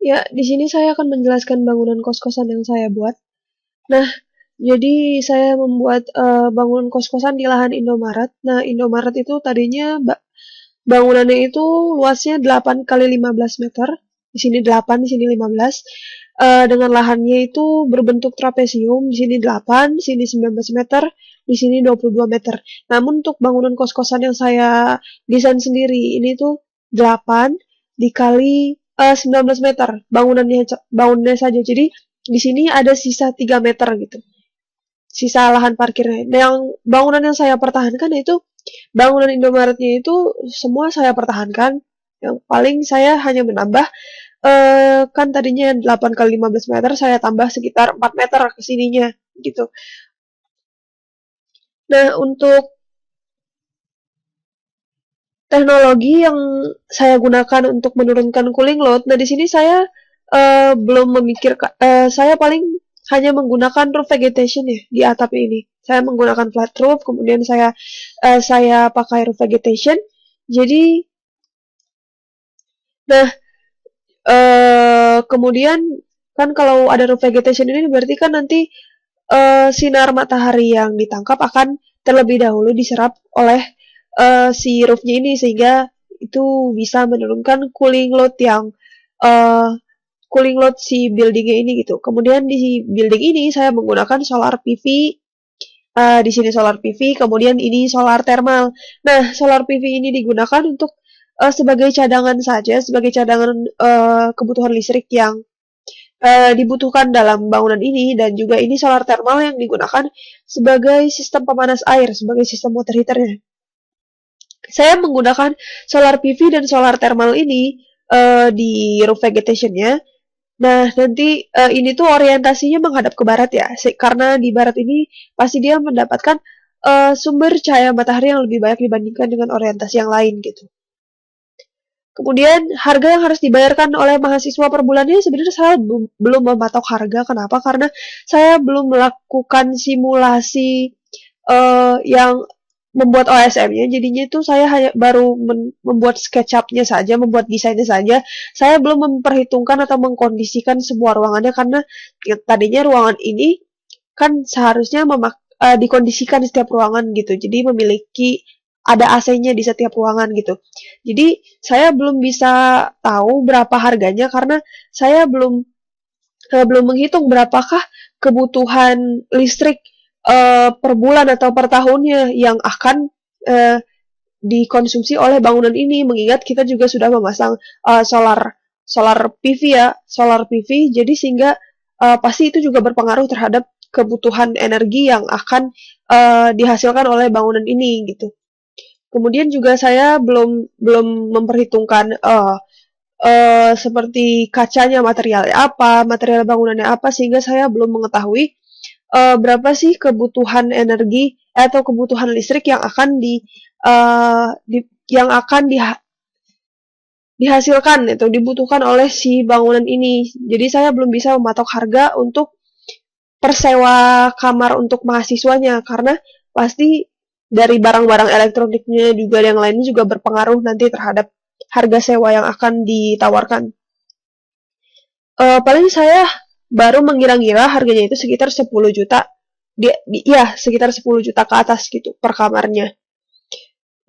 Ya, di sini saya akan menjelaskan bangunan kos-kosan yang saya buat. Nah, jadi saya membuat bangunan kos-kosan di lahan Indomaret. Nah, Indomaret itu tadinya bangunannya itu luasnya 8 kali 15 meter. Di sini 8, di sini 15. Dengan lahannya itu berbentuk trapesium, di sini 8, di sini 19 meter, di sini 22 meter. Namun untuk bangunan kos-kosan yang saya desain sendiri, ini tuh 8 dikali 19 meter bangunannya saja. Jadi di sini ada sisa 3 meter gitu. Sisa lahan parkirnya. Nah, yang bangunan yang saya pertahankan itu bangunan Indomaretnya itu semua saya pertahankan. Yang paling saya hanya menambah kan tadinya 8 kali 15 meter saya tambah sekitar 4 meter ke sininya gitu. Nah, untuk teknologi yang saya gunakan untuk menurunkan cooling load, nah di sini saya belum memikirkan, saya paling hanya menggunakan roof vegetation ya di atap ini. Saya menggunakan flat roof, kemudian saya pakai roof vegetation. Jadi, nah kemudian kan kalau ada roof vegetation ini berarti kan nanti sinar matahari yang ditangkap akan terlebih dahulu diserap oleh si roofnya ini sehingga itu bisa menurunkan uh, cooling load si buildingnya ini gitu. Kemudian di building ini saya menggunakan solar PV. Di sini solar PV, kemudian ini solar thermal. Nah, solar PV ini digunakan untuk sebagai cadangan saja, sebagai cadangan kebutuhan listrik yang dibutuhkan dalam bangunan ini, dan juga ini solar thermal yang digunakan sebagai sistem pemanas air, sebagai sistem water heaternya. Saya menggunakan solar PV dan solar thermal ini di roof vegetationnya. Nah, nanti ini tuh orientasinya menghadap ke barat ya, karena di barat ini pasti dia mendapatkan sumber cahaya matahari yang lebih banyak dibandingkan dengan orientasi yang lain gitu. Kemudian harga yang harus dibayarkan oleh mahasiswa per bulannya sebenarnya saya belum mematok harga. Kenapa? Karena saya belum melakukan simulasi yang membuat OSM-nya. Jadinya itu saya hanya baru membuat SketchUp-nya saja, membuat desainnya saja. Saya belum memperhitungkan atau mengkondisikan semua ruangannya karena tadinya ruangan ini kan seharusnya dikondisikan di setiap ruangan gitu. Jadi memiliki ada AC-nya di setiap ruangan gitu. Jadi saya belum bisa tahu berapa harganya karena saya belum menghitung berapakah kebutuhan listrik per bulan atau per tahunnya yang akan dikonsumsi oleh bangunan ini. Mengingat kita juga sudah memasang solar PV ya, solar PV. Jadi sehingga pasti itu juga berpengaruh terhadap kebutuhan energi yang akan dihasilkan oleh bangunan ini gitu. Kemudian juga saya belum memperhitungkan seperti kacanya materialnya apa, material bangunannya apa, sehingga saya belum mengetahui berapa sih kebutuhan energi atau kebutuhan listrik yang akan yang akan dihasilkan atau dibutuhkan oleh si bangunan ini. Jadi saya belum bisa mematok harga untuk persewa kamar untuk mahasiswanya karena pasti dari barang-barang elektroniknya juga yang lainnya juga berpengaruh nanti terhadap harga sewa yang akan ditawarkan. Paling saya baru mengira-ngira harganya itu sekitar 10 juta. Ya, sekitar 10 juta ke atas gitu per kamarnya.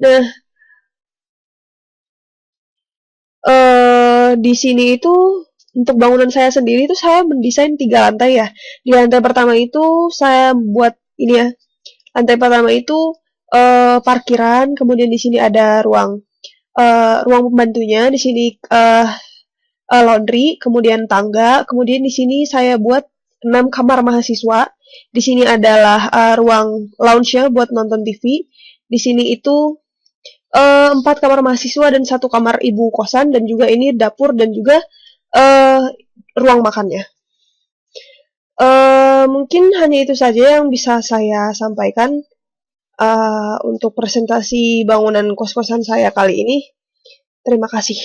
Nah, di sini itu untuk bangunan saya sendiri itu saya mendesain 3 lantai ya. Di lantai pertama itu saya buat ini ya. Lantai pertama itu parkiran, kemudian di sini ada ruang pembantunya, di sini laundry, kemudian tangga, kemudian di sini saya buat 6 kamar mahasiswa. Di sini adalah ruang lounge-nya buat nonton TV. Di sini itu 4 kamar mahasiswa dan 1 kamar ibu kosan, dan juga ini dapur dan juga ruang makannya. Mungkin hanya itu saja yang bisa saya sampaikan untuk presentasi bangunan kos-kosan saya kali ini. Terima kasih.